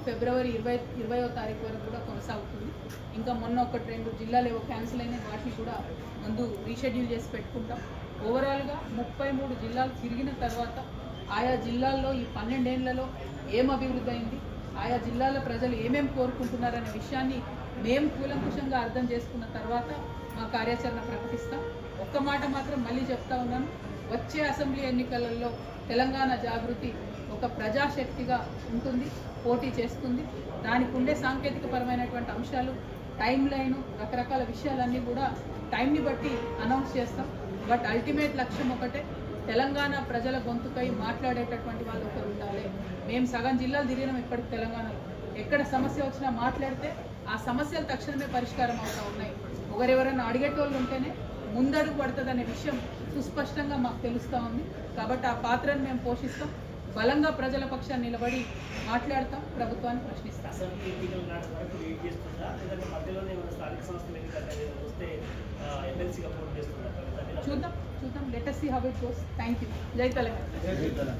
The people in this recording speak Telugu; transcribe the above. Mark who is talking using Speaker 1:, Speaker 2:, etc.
Speaker 1: ఫిబ్రవరి 20వ తారీఖు వరకు కూడా కొనసాగుతుంది. ఇంకా మొన్న 1-2 జిల్లాలు ఏవో క్యాన్సిల్ అయినాయి, వాటిని కూడా ముందు రీషెడ్యూల్ చేసి పెట్టుకుంటాం. ఓవరాల్గా 33 జిల్లాలు తిరిగిన తర్వాత ఆయా జిల్లాల్లో ఈ 12 ఏళ్లలో ఏం అభివృద్ధి అయింది, ఆయా జిల్లాల ప్రజలు ఏమేమి కోరుకుంటున్నారనే విషయాన్ని మేము కూలంకుషంగా అర్థం చేసుకున్న తర్వాత మా కార్యాచరణ ప్రకటిస్తాం. ఒక్క మాట మాత్రం మళ్ళీ చెప్తా ఉన్నాను, వచ్చే అసెంబ్లీ ఎన్నికలలో తెలంగాణ జాగృతి ఒక ప్రజాశక్తిగా ఉంటుంది, పోటీ చేస్తుంది. దానికి ఉండే సాంకేతికపరమైనటువంటి అంశాలు, టైం లైను, రకరకాల విషయాలన్నీ కూడా టైంని బట్టి అనౌన్స్ చేస్తాం. బట్ అల్టిమేట్ లక్ష్యం ఒకటే, తెలంగాణ ప్రజల గొంతుకై మాట్లాడేటటువంటి వాళ్ళు ఒకరు ఉండాలి. మేము సగం జిల్లాలు తిరిగినాం ఇప్పటికి తెలంగాణలో. ఎక్కడ సమస్య వచ్చినా మాట్లాడితే ఆ సమస్యలు తక్షణమే పరిష్కారం అవుతూ ఉన్నాయి. ఒకరెవరైనా అడిగేటోళ్ళు ఉంటేనే ముందడుగు పడుతుందనే విషయం సుస్పష్టంగా మాకు తెలుస్తూ ఉంది. కాబట్టి ఆ పాత్రను మేము పోషిస్తాం, బలంగా ప్రజల పక్షాన్ని నిలబడి మాట్లాడతాం, ప్రభుత్వాన్ని ప్రశ్నిస్తాం. చూద్దాం, let us see how it goes. Thank you. జై తెలంగాణ.